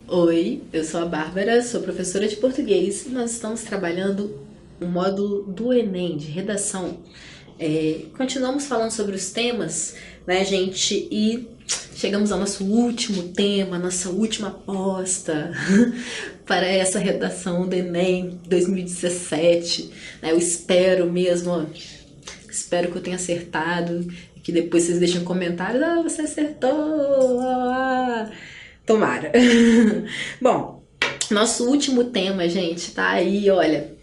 Oi, eu sou a Bárbara, sou professora de português e nós estamos trabalhando o módulo do Enem, de redação. Continuamos falando sobre os temas, né, gente? E chegamos ao nosso último tema, nossa última aposta para essa redação do Enem 2017. Né? Eu espero mesmo, ó, espero que eu tenha acertado, que depois vocês deixem comentários, você acertou, tomara. Bom, nosso último tema, gente, tá aí, olha,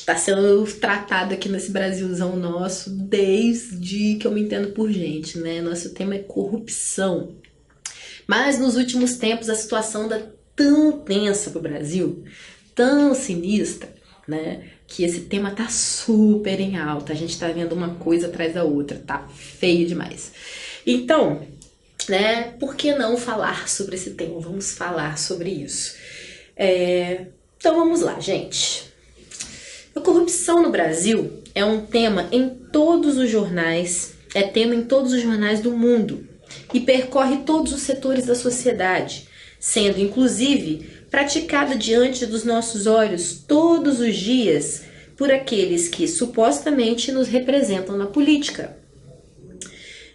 tá sendo tratado aqui nesse Brasilzão nosso desde que eu me entendo por gente, né? Nosso tema é corrupção. Mas nos últimos tempos a situação anda tão tensa pro Brasil, tão sinistra, né? Que esse tema tá super em alta. A gente tá vendo uma coisa atrás da outra, tá feio demais. Então, né? Por que não falar sobre esse tema? Vamos falar sobre isso. Então vamos lá, gente. A corrupção no Brasil é um tema em todos os jornais, é tema em todos os jornais do mundo e percorre todos os setores da sociedade, sendo inclusive praticada diante dos nossos olhos todos os dias por aqueles que supostamente nos representam na política.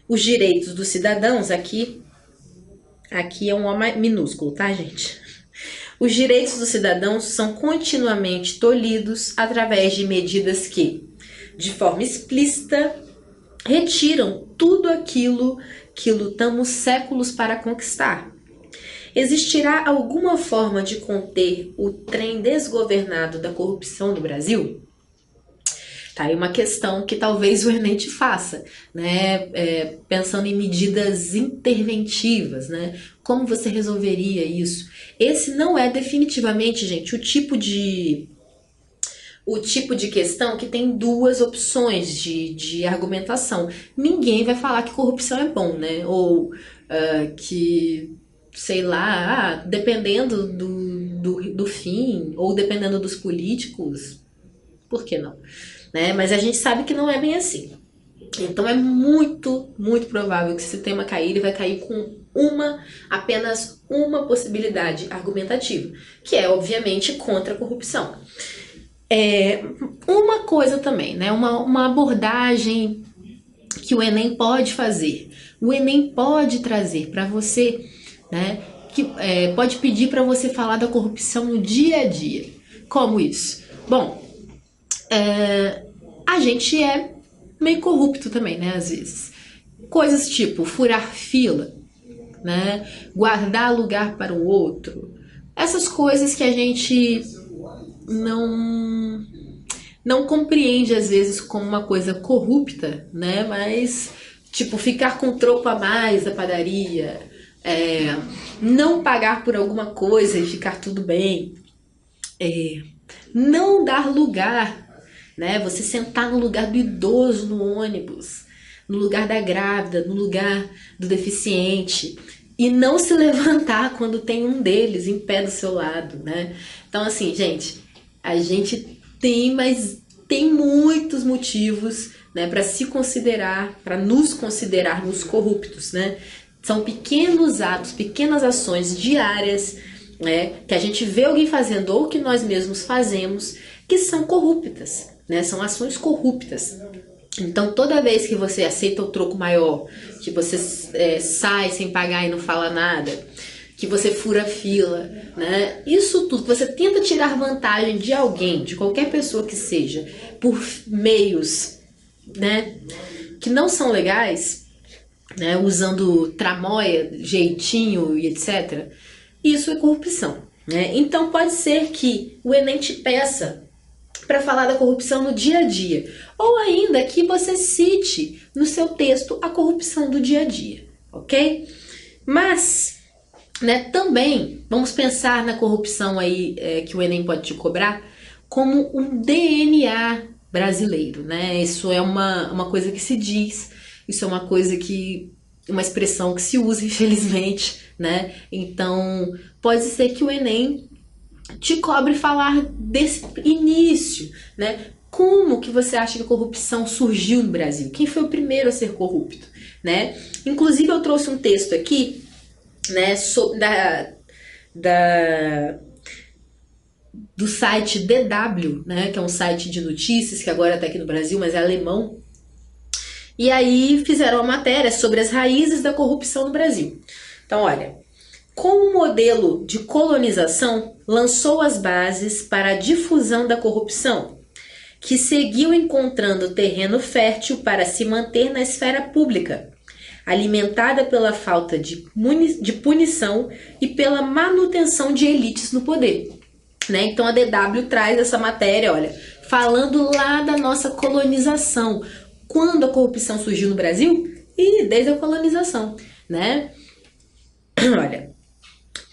Os direitos dos cidadãos, aqui é um O minúsculo, tá, gente? Os direitos dos cidadãos são continuamente tolhidos através de medidas que, de forma explícita, retiram tudo aquilo que lutamos séculos para conquistar. Existirá alguma forma de conter o trem desgovernado da corrupção no Brasil? Tá aí uma questão que talvez o Enem te faça, né? Pensando em medidas interventivas, né? Como você resolveria isso? Esse não é definitivamente, gente, o tipo de questão que tem duas opções de argumentação. Ninguém vai falar que corrupção é bom, né? Ou que, sei lá, dependendo do fim, ou dependendo dos políticos, por que não? Né? Mas a gente sabe que não é bem assim. Então é muito, muito provável que se esse tema cair, ele vai cair com apenas uma possibilidade argumentativa, que é, obviamente, contra a corrupção. Uma coisa também, né? Uma abordagem que o Enem pode fazer. O Enem pode trazer para você, né? Pode pedir para você falar da corrupção no dia a dia. Como isso? Bom, a gente é meio corrupto também, né, às vezes. Coisas tipo furar fila, né, guardar lugar para o outro. Essas coisas que a gente não compreende às vezes como uma coisa corrupta, né, mas tipo ficar com troco a mais da padaria, não pagar por alguma coisa e ficar tudo bem, não dar lugar, né? Você sentar no lugar do idoso no ônibus, no lugar da grávida, no lugar do deficiente e não se levantar quando tem um deles em pé do seu lado, né? Então assim, gente, a gente tem muitos motivos, né, para se considerar, para nos considerarmos corruptos, né? São pequenos atos, pequenas ações diárias, né, que a gente vê alguém fazendo ou que nós mesmos fazemos, que são corruptas, né? São ações corruptas. Então, toda vez que você aceita o troco maior, que você sai sem pagar e não fala nada, que você fura fila, né? Isso tudo, você tenta tirar vantagem de alguém, de qualquer pessoa que seja, por meios, né, que não são legais, né, usando tramóia, jeitinho e etc. Isso é corrupção, né? Então pode ser que o Enem te peça para falar da corrupção no dia a dia, ou ainda que você cite no seu texto a corrupção do dia a dia, ok? Mas, né, também vamos pensar na corrupção aí que o Enem pode te cobrar como um DNA brasileiro, né? Isso é uma coisa que se diz, isso é uma coisa uma expressão que se usa, infelizmente, né? Então, pode ser que o Enem te cobre falar desse início, né? Como que você acha que a corrupção surgiu no Brasil? Quem foi o primeiro a ser corrupto, né? Inclusive eu trouxe um texto aqui, né, do site DW, né, que é um site de notícias que agora está aqui no Brasil, mas é alemão. E aí fizeram uma matéria sobre as raízes da corrupção no Brasil. Então, olha, como modelo de colonização lançou as bases para a difusão da corrupção, que seguiu encontrando terreno fértil para se manter na esfera pública, alimentada pela falta de punição e pela manutenção de elites no poder. Né? Então a DW traz essa matéria, olha, falando lá da nossa colonização. Quando a corrupção surgiu no Brasil? E desde a colonização, né? Olha,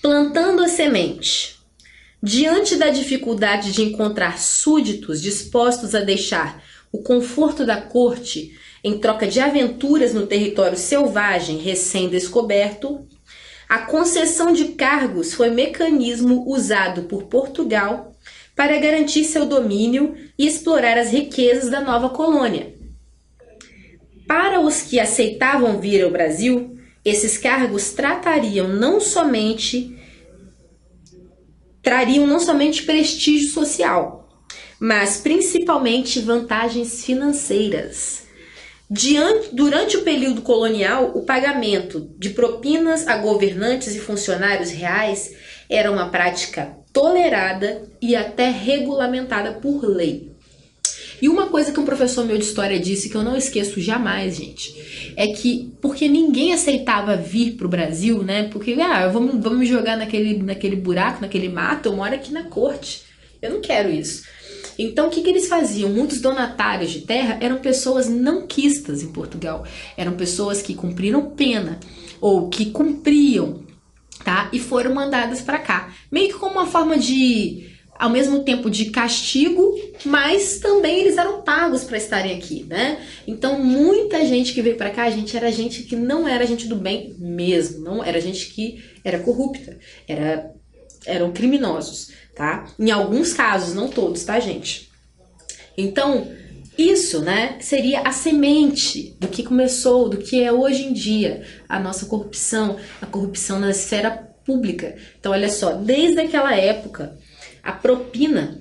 plantando a semente. Diante da dificuldade de encontrar súditos dispostos a deixar o conforto da corte em troca de aventuras no território selvagem recém-descoberto, a concessão de cargos foi mecanismo usado por Portugal para garantir seu domínio e explorar as riquezas da nova colônia. Para os que aceitavam vir ao Brasil, esses cargos trariam não somente prestígio social, mas principalmente vantagens financeiras. Durante o período colonial, o pagamento de propinas a governantes e funcionários reais era uma prática tolerada e até regulamentada por lei. E uma coisa que um professor meu de história disse, que eu não esqueço jamais, gente, é que porque ninguém aceitava vir para o Brasil, né? Porque, vamos me jogar naquele buraco, naquele mato, eu moro aqui na corte. Eu não quero isso. Então, o que eles faziam? Muitos donatários de terra eram pessoas não quistas em Portugal. Eram pessoas que cumpriram pena ou que cumpriam, tá? E foram mandadas para cá. Meio que como uma forma de, ao mesmo tempo, de castigo, mas também eles eram pagos para estarem aqui, né? Então, muita gente que veio para cá, era gente que não era gente do bem mesmo. Não era gente que era corrupta. Eram criminosos, tá? Em alguns casos, não todos, tá, gente? Então, isso, né, seria a semente do que começou, do que é hoje em dia a nossa corrupção, a corrupção na esfera pública. Então, olha só, desde aquela época, a propina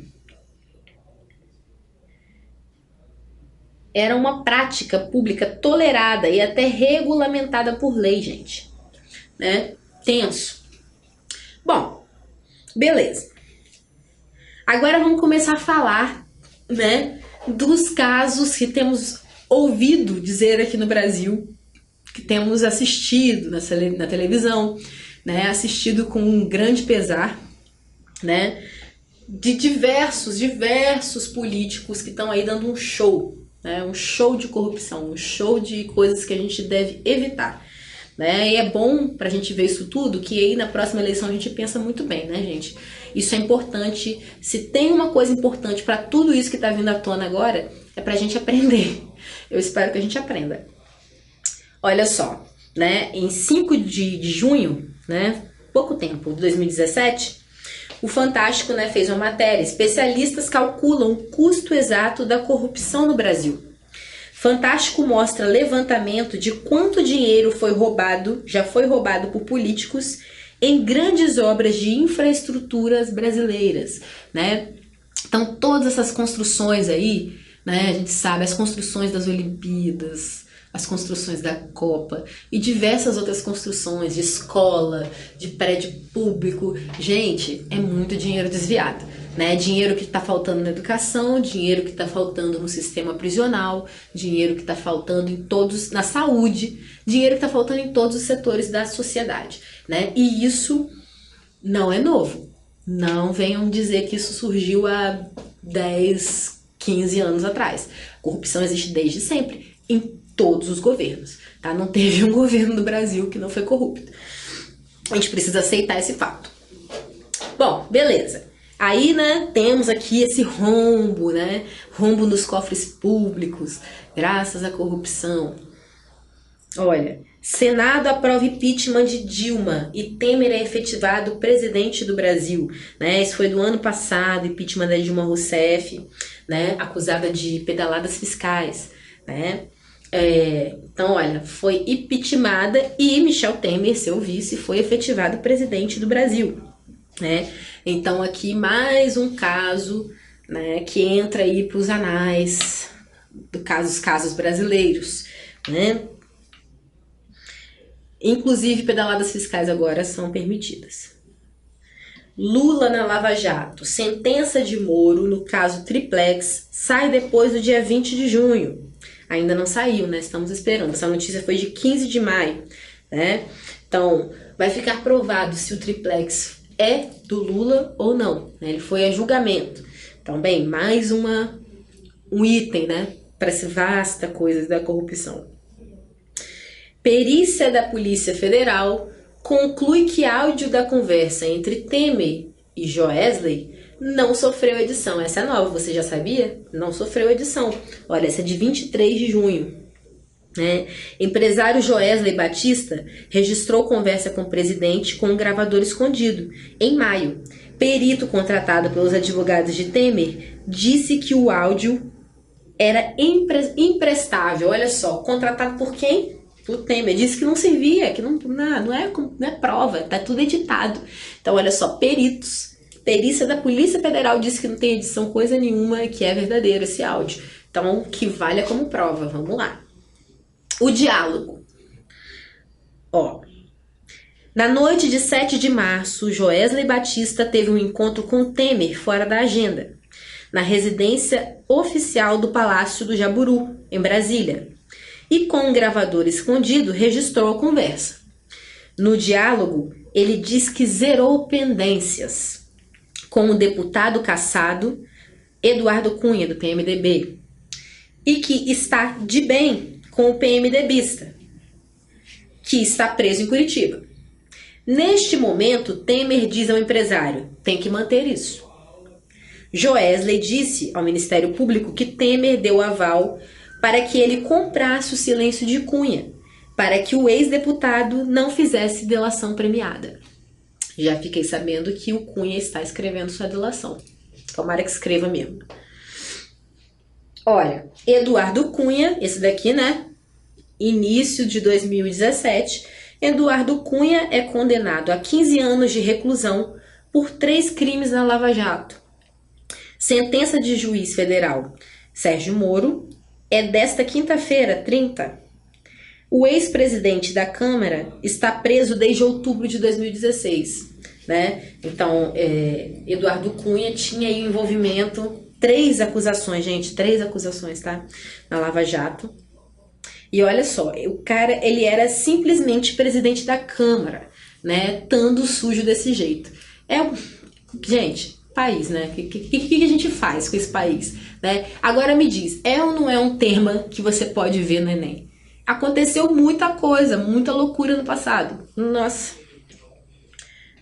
era uma prática pública tolerada e até regulamentada por lei, gente, né? Tenso. Bom, beleza. Agora vamos começar a falar, né, dos casos que temos ouvido dizer aqui no Brasil, que temos assistido na televisão, né, assistido com um grande pesar, né, de diversos políticos que estão aí dando um show, né, um show de corrupção, um show de coisas que a gente deve evitar. Né? E é bom pra gente ver isso tudo, que aí na próxima eleição a gente pensa muito bem, né, gente? Isso é importante. Se tem uma coisa importante pra tudo isso que tá vindo à tona agora, é pra gente aprender. Eu espero que a gente aprenda. Olha só, né? Em 5 de junho, né? Pouco tempo, de 2017, o Fantástico, né, fez uma matéria. Especialistas calculam o custo exato da corrupção no Brasil. Fantástico mostra levantamento de quanto dinheiro já foi roubado por políticos em grandes obras de infraestruturas brasileiras, né? Então, todas essas construções aí, né, a gente sabe, as construções das Olimpíadas, as construções da Copa e diversas outras construções de escola, de prédio público. Gente, é muito dinheiro desviado, né? Dinheiro que está faltando na educação, dinheiro que está faltando no sistema prisional, dinheiro que está faltando na saúde, dinheiro que está faltando em todos os setores da sociedade, né? E isso não é novo. Não venham dizer que isso surgiu há 10, 15 anos atrás. A corrupção existe desde sempre, em todos os governos, tá? Não teve um governo do Brasil que não foi corrupto. A gente precisa aceitar esse fato. Bom, beleza. Aí, né, temos aqui esse rombo, né? Rombo nos cofres públicos, graças à corrupção. Olha, Senado aprova impeachment de Dilma e Temer é efetivado presidente do Brasil, né? Isso foi do ano passado, impeachment da Dilma Rousseff, né? Acusada de pedaladas fiscais, né? Então, olha, foi impeachmentada e Michel Temer, seu vice, foi efetivado presidente do Brasil. né? Então aqui mais um caso, né, que entra aí para os anais dos casos brasileiros, né? Inclusive pedaladas fiscais agora são permitidas. Lula na Lava Jato. Sentença de Moro no caso Triplex sai depois do dia 20 de junho. Ainda não saiu, né? Estamos esperando. Essa notícia foi de 15 de maio, né? Então, vai ficar provado se o Triplex é do Lula ou não, né? Ele foi a julgamento. Então, bem, mais um item, né? Para essa vasta coisa da corrupção. Perícia da Polícia Federal conclui que áudio da conversa entre Temer e Joesley não sofreu edição. Essa é nova, você já sabia? Não sofreu edição. Olha, essa é de 23 de junho. Né? Empresário Joesley Batista registrou conversa com o presidente com um gravador escondido, em maio. Perito contratado pelos advogados de Temer disse que o áudio era imprestável. Olha só, contratado por quem? O Temer disse que não servia, que não é prova, tá tudo editado. Então, olha só, perícia da Polícia Federal disse que não tem edição coisa nenhuma, que é verdadeiro esse áudio. Então, que valha como prova, vamos lá. O diálogo. Ó, na noite de 7 de março, Joesley Batista teve um encontro com Temer fora da agenda, na residência oficial do Palácio do Jaburu, em Brasília. E com um gravador escondido, registrou a conversa. No diálogo, ele diz que zerou pendências com o deputado cassado Eduardo Cunha, do PMDB, e que está de bem com o PMDBista, que está preso em Curitiba. Neste momento, Temer diz ao empresário, tem que manter isso. Joesley disse ao Ministério Público que Temer deu aval para que ele comprasse o silêncio de Cunha, para que o ex-deputado não fizesse delação premiada. Já fiquei sabendo que o Cunha está escrevendo sua delação. Tomara que escreva mesmo. Olha, Eduardo Cunha, esse daqui, né? Início de 2017, Eduardo Cunha é condenado a 15 anos de reclusão por 3 crimes na Lava Jato. Sentença de juiz federal Sérgio Moro é desta quinta-feira, 30. O ex-presidente da Câmara está preso desde outubro de 2016, né? Então, Eduardo Cunha tinha aí um envolvimento, 3 acusações, gente, 3 acusações, tá? Na Lava Jato. E olha só, o cara, ele era simplesmente presidente da Câmara, né? Tando sujo desse jeito. Gente, país, né? O que a gente faz com esse país, né? Agora me diz, é ou não é um tema que você pode ver no Enem? Aconteceu muita coisa, muita loucura no passado. Nossa.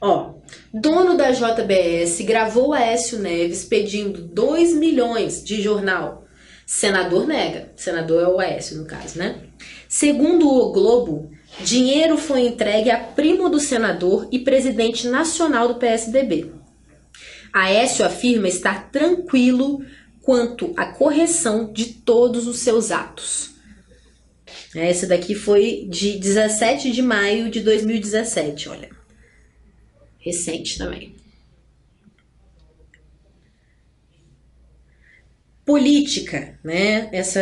Ó, dono da JBS gravou Aécio Neves pedindo 2 milhões de jornal. Senador nega. Senador é o Aécio, no caso, né? Segundo o Globo, dinheiro foi entregue a primo do senador e presidente nacional do PSDB. Aécio afirma estar tranquilo quanto à correção de todos os seus atos. Esse daqui foi de 17 de maio de 2017, olha. Recente também. Política, né? Essa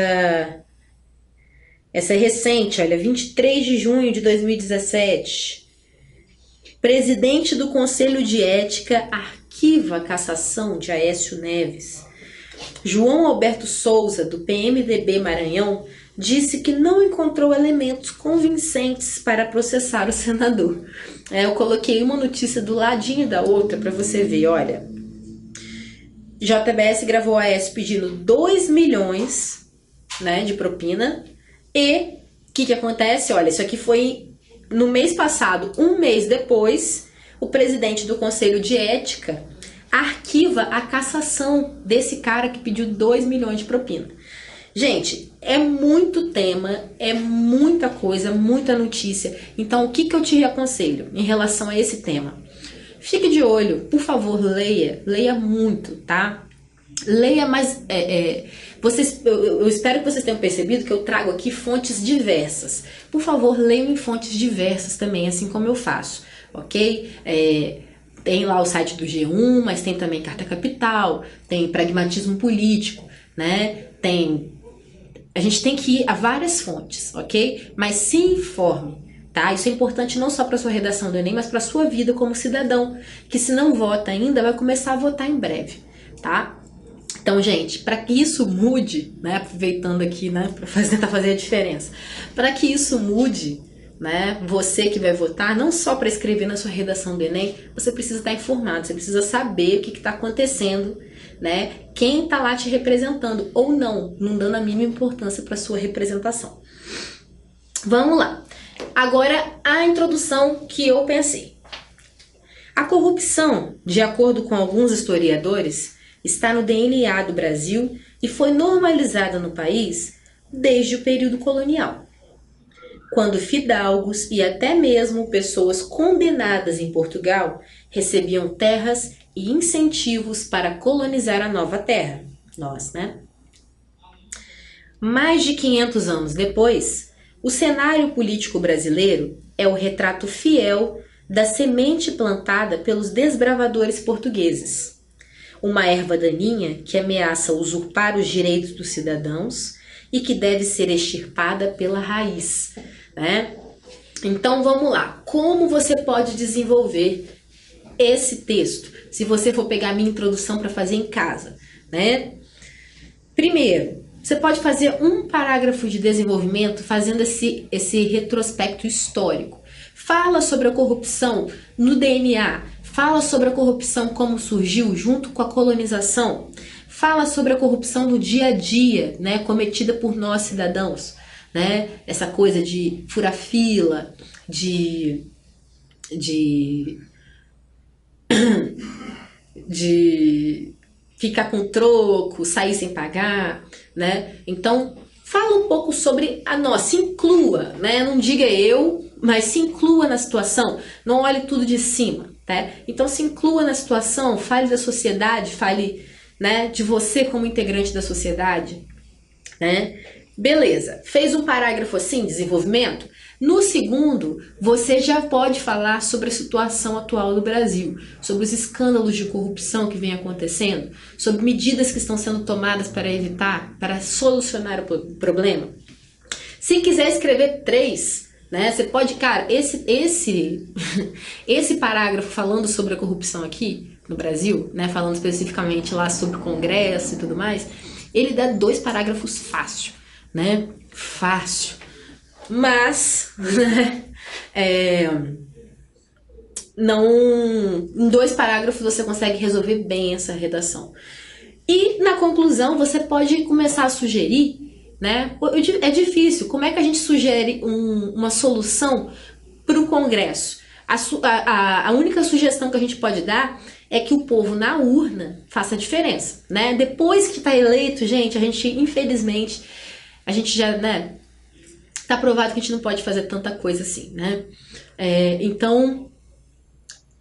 é recente, olha, 23 de junho de 2017. Presidente do Conselho de Ética arquiva a cassação de Aécio Neves. João Alberto Souza, do PMDB Maranhão, disse que não encontrou elementos convincentes para processar o senador. Eu coloquei uma notícia do ladinho da outra para você ver, olha. JBS gravou a Aécio pedindo 2 milhões, né, de propina. E o que acontece? Olha, isso aqui foi no mês passado, um mês depois, o presidente do Conselho de Ética arquiva a cassação desse cara que pediu 2 milhões de propina. Gente, é muito tema, é muita coisa, muita notícia. Então, o que eu te aconselho em relação a esse tema? Fique de olho, por favor, leia muito, tá? Leia, mas eu espero que vocês tenham percebido que eu trago aqui fontes diversas. Por favor, leiam em fontes diversas também, assim como eu faço, ok? Tem lá o site do G1, mas tem também Carta Capital, tem Pragmatismo Político, né? A gente tem que ir a várias fontes, ok? Mas se informe, tá? Isso é importante não só para sua redação do Enem, mas para sua vida como cidadão, que se não vota ainda, vai começar a votar em breve, tá? Então, gente, para que isso mude, né? Aproveitando aqui, né? Para tentar fazer a diferença. Para que isso mude, né? Você que vai votar, não só para escrever na sua redação do Enem, você precisa estar informado, você precisa saber o que está acontecendo, né? Quem está lá te representando ou não dando a mínima importância para sua representação. Vamos lá. Agora, a introdução que eu pensei. A corrupção, de acordo com alguns historiadores, está no DNA do Brasil e foi normalizada no país desde o período colonial, quando fidalgos e até mesmo pessoas condenadas em Portugal recebiam terras e incentivos para colonizar a nova terra, nós, né? Mais de 500 anos depois, o cenário político brasileiro é o retrato fiel da semente plantada pelos desbravadores portugueses. Uma erva daninha que ameaça usurpar os direitos dos cidadãos e que deve ser extirpada pela raiz, né? Então vamos lá, como você pode desenvolver esse texto, se você for pegar a minha introdução para fazer em casa, né? Primeiro, você pode fazer um parágrafo de desenvolvimento fazendo esse retrospecto histórico. Fala sobre a corrupção no DNA, fala sobre a corrupção como surgiu junto com a colonização, fala sobre a corrupção no dia a dia, né, cometida por nós cidadãos, né? Essa coisa de furar fila, de ficar com troco, sair sem pagar, né? Então, fala um pouco sobre a nós, se inclua, né? Não diga eu, mas se inclua na situação, não olhe tudo de cima, tá? Então, se inclua na situação, fale da sociedade, fale, né, de você como integrante da sociedade, né? Beleza, fez um parágrafo assim, desenvolvimento? No segundo, você já pode falar sobre a situação atual do Brasil, sobre os escândalos de corrupção que vem acontecendo, sobre medidas que estão sendo tomadas para evitar, para solucionar o problema. Se quiser escrever 3, né, você pode, cara, esse parágrafo falando sobre a corrupção aqui no Brasil, né, falando especificamente lá sobre o Congresso e tudo mais, ele dá 2 parágrafos fácil, né, fácil. Mas, não, em 2 parágrafos você consegue resolver bem essa redação. E na conclusão você pode começar a sugerir, né? É difícil, como é que a gente sugere uma solução para o Congresso? A única sugestão que a gente pode dar é que o povo na urna faça a diferença, né? Depois que está eleito, gente, a gente, infelizmente, a gente já, né? Tá provado que a gente não pode fazer tanta coisa assim, né? Então,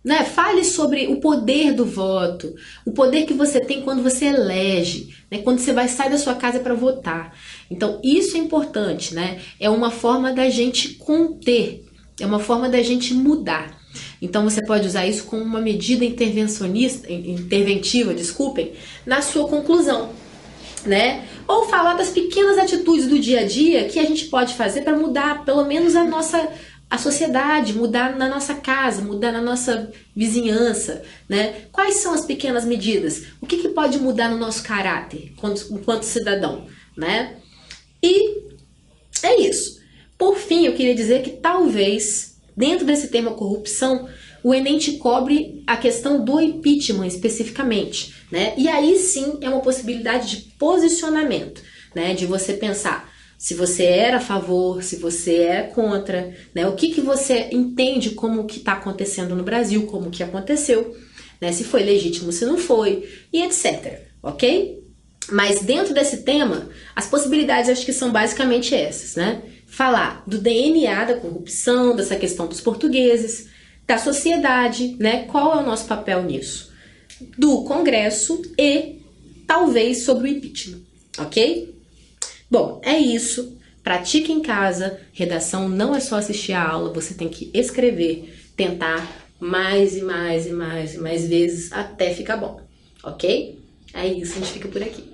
né, fale sobre o poder do voto, o poder que você tem quando você elege, né, quando você vai sair da sua casa para votar. Então, isso é importante, né? É uma forma da gente conter, é uma forma da gente mudar. Então, você pode usar isso como uma medida interventiva, desculpem, na sua conclusão, né? Ou falar das pequenas atitudes do dia a dia que a gente pode fazer para mudar pelo menos a sociedade, mudar na nossa casa, mudar na nossa vizinhança, né? Quais são as pequenas medidas? O que pode mudar no nosso caráter enquanto cidadão, né? E é isso. Por fim, eu queria dizer que talvez, dentro desse tema corrupção, o Enem te cobre a questão do impeachment especificamente, né? E aí sim é uma possibilidade de posicionamento, né? De você pensar se você era a favor, se você é contra, né? O que você entende como que está acontecendo no Brasil, como que aconteceu, né? Se foi legítimo, se não foi, e etc, ok? Mas dentro desse tema, as possibilidades acho que são basicamente essas, né? Falar do DNA da corrupção, dessa questão dos portugueses, da sociedade, né? Qual é o nosso papel nisso? Do Congresso e talvez sobre o impeachment, ok? Bom, é isso. Pratique em casa. Redação não é só assistir a aula, você tem que escrever, tentar mais e mais e mais e mais vezes até ficar bom, ok? É isso, a gente fica por aqui.